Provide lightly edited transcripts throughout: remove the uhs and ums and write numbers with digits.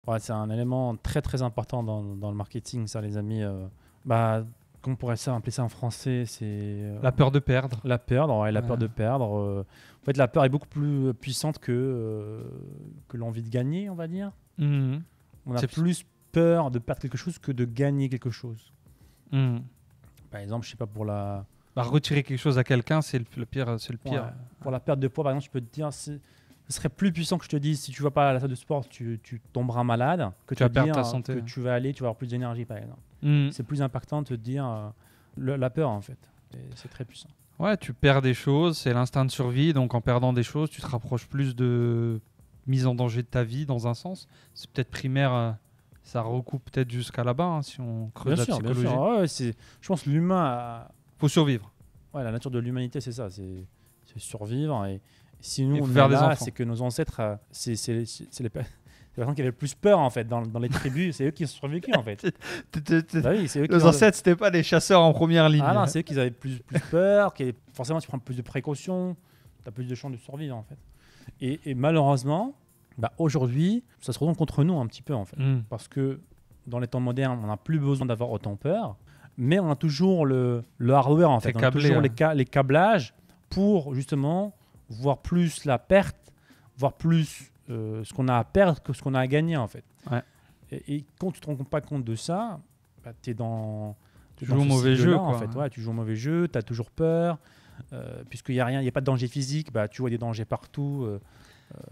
Ouais, c'est un élément très très important dans le marketing, ça, les amis. Bah, comment on pourrait appeler ça en français? C'est La peur de perdre. la peur, ouais, la Ouais. peur de perdre. En fait, la peur est beaucoup plus puissante que l'envie de gagner, on va dire. Mhm. On a C'est- plus peur de perdre quelque chose que de gagner quelque chose. Mhm. Par exemple, je sais pas, pour la, Bah, retirer quelque chose à quelqu'un, c'est le pire. C'est le pire. ouais, pour la perte de poids, par exemple, je peux te dire, ce serait plus puissant que je te dise, si tu vas pas à la salle de sport, tu tomberas malade, que Tu vas te perdre dire ta santé. que tu vas aller, tu vas avoir plus d'énergie, par exemple. Mhm. C'est plus impactant de te dire la peur, en fait. C'est très puissant. Ouais, tu perds des choses, c'est l'instinct de survie. Donc en perdant des choses, tu te rapproches plus de mise en danger de ta vie dans un sens. C'est peut-être primaire, ça recoupe peut-être jusqu'à là-bas hein, si on creuse la Bien psychologie. sûr. Ouais, je pense que l'humain, Faut survivre. la nature de l'humanité, c'est ça, c'est survivre. Et si nous, Et on faire est des là, enfants. c'est que nos ancêtres, c'est les personnes qui avaient le plus peur, en fait, dans les tribus. C'est eux qui ont survécu, en fait. Bah oui, c'est eux qui Les ont- ancêtres, c'était pas les chasseurs en première ligne. Ah non, c'est eux qui avaient plus peur, forcément, tu prends plus de précautions, tu as plus de chances de survivre, en fait. Et malheureusement, bah, aujourd'hui, ça se retourne contre nous un petit peu, en fait. Mhm. Parce que dans les temps modernes, on n'a plus besoin d'avoir autant peur, mais on a toujours le hardware, en C'est fait. On a câblé, toujours hein. les câblages pour justement voir plus la perte, voir plus ce qu'on a à perdre que ce qu'on a à gagner, en fait. Ouais. Et quand tu te rends pas compte de ça, bah, tu es dans... Tu joues au mauvais jeu, en quoi. fait. Ouais, tu joues au mauvais jeu, tu as toujours peur. Puisqu'il n'y a rien, il n'y a pas de danger physique, bah, tu vois des dangers partout.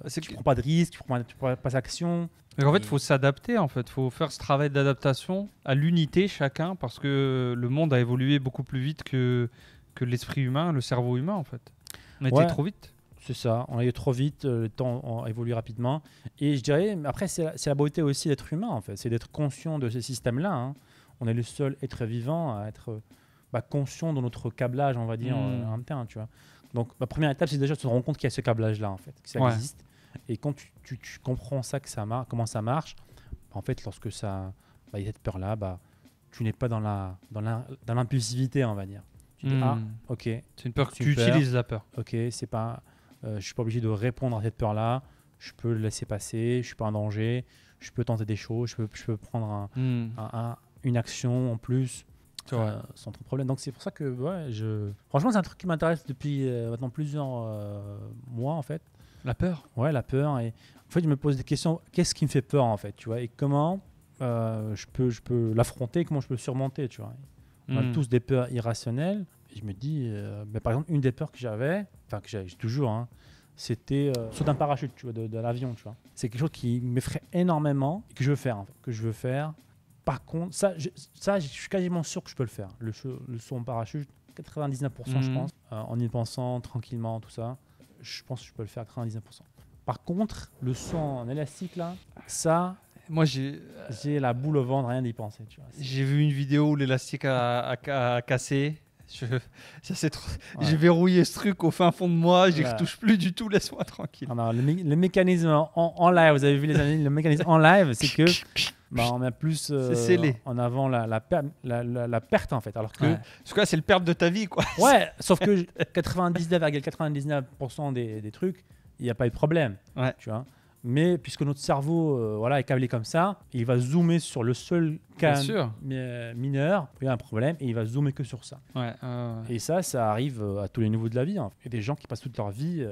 C'est Tu que- prends pas de risques, tu prends pas d'action. Mais en fait, Et- il faut s'adapter. En fait, il faut faire ce travail d'adaptation à l'unité chacun parce que le monde a évolué beaucoup plus vite que l'esprit humain, le cerveau humain, en fait. On était Ouais. trop vite. C'est ça, on allait trop vite, le temps évolue rapidement. Et je dirais, mais après, c'est la beauté aussi d'être humain, en fait. C'est d'être conscient de ces systèmes-là. Hein. On est le seul être vivant à être conscient de notre câblage, on va dire, en interne, tu vois. Donc, la première étape, c'est déjà de se rendre compte qu'il y a ce câblage-là, en fait, que ça Ouais. existe. Et quand tu comprends ça, comment ça marche, en fait, lorsque il y a cette peur-là, tu n'es pas dans l'impulsivité, on va dire. Tu dis, ah, ok, C'est une peur que c'est tu une peur. utilises, la peur. ok, c'est pas, je suis pas obligé de répondre à cette peur-là. Je peux le laisser passer. Je suis pas en danger. Je peux tenter des choses. Je peux prendre une action en plus C'est vrai. sans trop de problème. Donc c'est pour ça que franchement, c'est un truc qui m'intéresse depuis maintenant plusieurs mois, en fait. La peur. Ouais, la peur. Et en fait, je me pose des questions. Qu'est-ce qui me fait peur, en fait, tu vois, et comment je peux l'affronter, comment je peux le surmonter, tu vois. On a tous des peurs irrationnelles. Et je me dis, par exemple, une des peurs que j'avais, enfin que j'ai toujours, hein, c'était saut d'un parachute, tu vois, de l'avion, tu vois. C'est quelque chose qui m'effraie énormément et que je veux faire, en fait, que je veux faire. Par contre, je suis quasiment sûr que je peux le faire. Le saut en parachute, 99%, je pense, en y pensant tranquillement, tout ça. Je pense que je peux le faire à 99%. Par contre, le saut en élastique, là, ça, Moi, j'ai j'ai la boule au ventre, rien d'y penser, tu vois. j'ai vu une vidéo où l'élastique a cassé. Ça, Ouais. J'ai verrouillé ce truc au fin fond de moi. J'y Ouais. retouche plus du tout. Laisse-moi tranquille. Ah non, le mécanisme en live, vous avez vu les amis, le mécanisme en live, c'est que on a plus C'est scellé. en avant la perte, en fait. Alors que, Ouais. Parce que là, c'est le perte de ta vie, quoi. ouais, sauf que 99,99% des trucs, il n'y a pas eu de problème. Ouais. Tu vois. Mais puisque notre cerveau est câblé comme ça, il va zoomer sur le seul Bien cas sûr. mineur, il y a un problème, et il va zoomer que sur ça. Ouais. Et ça arrive à tous les niveaux de la vie. Hein. Il y a des gens qui passent toute leur vie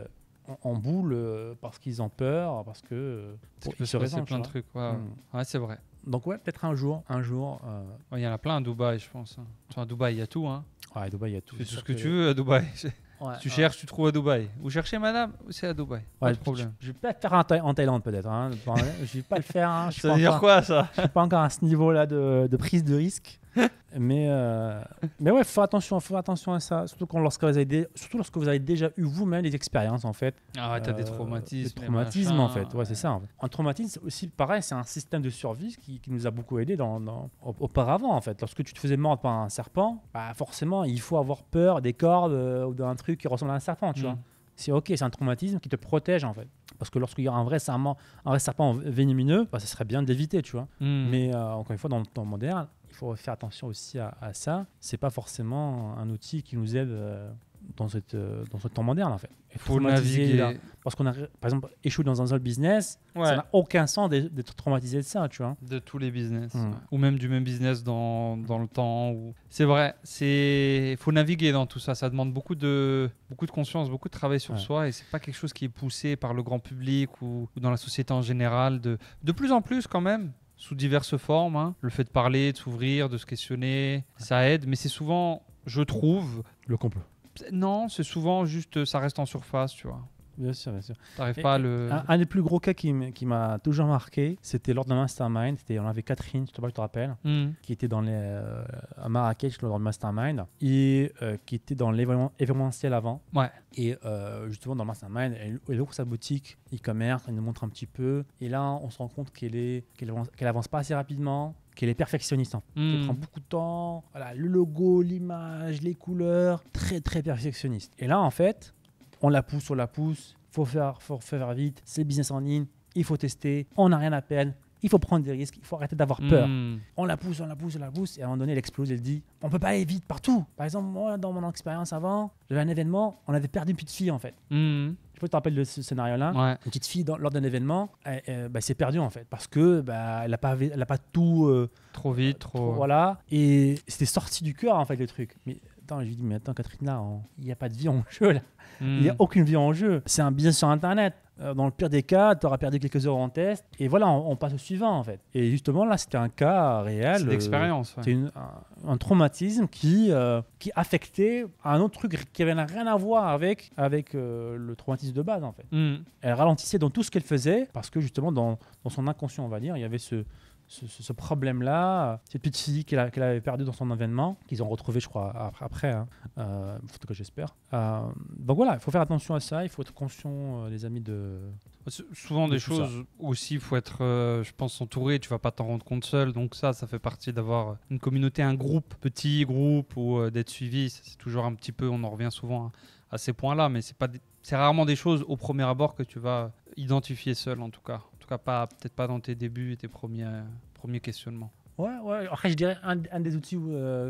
en boule parce qu'ils ont peur, parce que Parce ils que se c'est raisonnent, plein de tu vois. trucs. Ouais, Mm. ouais c'est vrai. Donc ouais, peut-être un jour. Il y en a plein à Dubaï, je pense. Enfin, à Dubaï, il y a tout. Hein. À Dubaï, il y a tout. Tu fais C'est tout ce sûr que tu veux à Dubaï. Tu Ouais. cherches, tu trouves à Dubaï. Vous cherchez, madame, c'est à Dubaï. Pas Ouais, de problème. Je vais pas le faire en Thaïlande, peut-être. Hein. Je vais pas le faire. Hein. Je Ça veut dire quoi, ça? suis pas encore à ce niveau-là de prise de risque. mais ouais, faut faire attention à ça. Surtout lorsque vous avez déjà eu vous-même des expériences, en fait. Ah ouais, t'as des traumatismes. Des traumatismes, machin, en fait. Ouais, c'est ça. En fait. Un traumatisme, aussi, pareil, c'est un système de survie qui nous a beaucoup aidé auparavant, en fait. Lorsque tu te faisais mordre par un serpent, forcément, il faut avoir peur des cordes ou d'un truc qui ressemble à un serpent, tu vois. C'est ok, c'est un traumatisme qui te protège, en fait. Parce que lorsqu'il y a un vrai serpent venimeux, ça serait bien d'éviter, tu vois. Mais encore une fois, dans le temps moderne, il faut faire attention aussi à ça. C'est pas forcément un outil qui nous aide dans ce temps moderne en fait. Il faut naviguer. Parce qu'on a, par exemple, échoué dans un seul business, Ouais. ça n'a aucun sens d'être traumatisé de ça, tu vois. De tous les business. Mm. Ouais. Ou même du même business dans le temps. C'est vrai, il faut naviguer dans tout ça. Ça demande beaucoup de conscience, beaucoup de travail sur soi. Et c'est pas quelque chose qui est poussé par le grand public ou dans la société en général. De plus en plus quand même, sous diverses formes. Hein. Le fait de parler, de s'ouvrir, de se questionner, ça aide. Mais c'est souvent, je trouve... Le complot. Non, c'est souvent juste, ça reste en surface, tu vois. Bien sûr, bien sûr. T'arrives pas à le... Un des plus gros cas qui m'a toujours marqué, c'était lors d'un mastermind. On avait Catherine, je sais pas si tu te rappelles, qui était à Marrakech lors d'un mastermind et qui était dans l'événementiel avant. Ouais. Et justement, dans le mastermind, elle ouvre sa boutique e-commerce, elle nous montre un petit peu. Et là, on se rend compte qu'elle avance pas assez rapidement, qu'elle est perfectionniste. Elle prend beaucoup de temps. Voilà, le logo, l'image, les couleurs, très, très perfectionniste. Et là, en fait, on la pousse, faut faire vite, c'est le business en ligne, il faut tester, on n'a rien à perdre, il faut prendre des risques, il faut arrêter d'avoir peur. On la pousse, et à un moment donné, elle explose, elle dit, on peut pas aller vite partout. Par exemple, moi, dans mon expérience avant, j'avais un événement, on avait perdu une petite fille en fait. Je sais pas si tu te rappelles de ce scénario-là. Ouais. Une petite fille, lors d'un événement, elle s'est perdue en fait, parce que elle a pas tout... trop vite, trop... Voilà, et c'était sorti du cœur en fait le truc. Mais attends, je lui dis, mais attends Catherine, là, il n'y a pas de vie en jeu là. Il n'y a aucune vie en jeu. C'est un business sur Internet. Dans le pire des cas, tu auras perdu quelques heures en test. Et voilà, on passe au suivant en fait. Et justement, là, c'était un cas réel. C'est d'expérience. C'était un traumatisme qui affectait un autre truc qui n'avait rien à voir avec le traumatisme de base en fait. Elle ralentissait dans tout ce qu'elle faisait parce que justement, dans son inconscient, on va dire, il y avait ce problème-là, cette petite fille qu'elle avait perdue dans son événement, qu'ils ont retrouvé, je crois, après, en tout cas j'espère. Donc voilà, il faut faire attention à ça, il faut être conscient, les amis, souvent des choses aussi, il faut être, je pense, entouré, tu vas pas t'en rendre compte seul, donc ça fait partie d'avoir une communauté, un petit groupe, ou d'être suivi, c'est toujours un petit peu, on en revient souvent à ces points-là, mais c'est rarement des choses au premier abord que tu vas identifier seul en tout cas. En tout cas, peut-être pas dans tes débuts et tes premiers questionnements. Ouais. Après, je dirais un des outils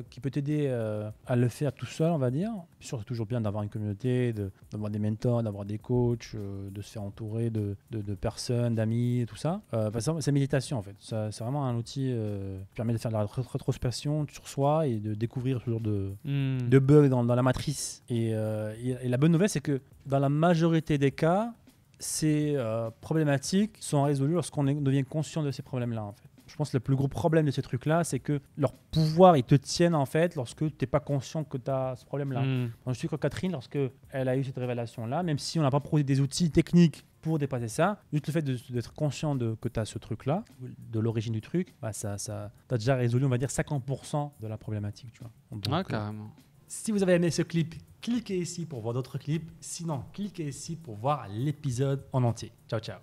qui peut t'aider à le faire tout seul, on va dire. Bien sûr, c'est toujours bien d'avoir une communauté, d'avoir des mentors, d'avoir des coachs, de se faire entourer de personnes, d'amis, et tout ça. C'est méditation, en fait. C'est vraiment un outil qui permet de faire de la rétrospection sur soi et de découvrir toujours de bugs dans la matrice. Et la bonne nouvelle, c'est que dans la majorité des cas, ces problématiques sont résolues lorsqu'on devient conscient de ces problèmes-là, en fait. Je pense que le plus gros problème de ces trucs-là, c'est que leur pouvoir, ils te tiennent en fait lorsque tu n'es pas conscient que tu as ce problème-là. Donc, je suis que Catherine, lorsqu'elle a eu cette révélation-là, même si on n'a pas produit des outils techniques pour dépasser ça, juste le fait d'être conscient que tu as ce truc-là, de l'origine du truc, ça t'as déjà résolu, on va dire, 50% de la problématique. Tu vois. Donc, carrément. Si vous avez aimé ce clip, cliquez ici pour voir d'autres clips. Sinon, cliquez ici pour voir l'épisode en entier. Ciao, ciao.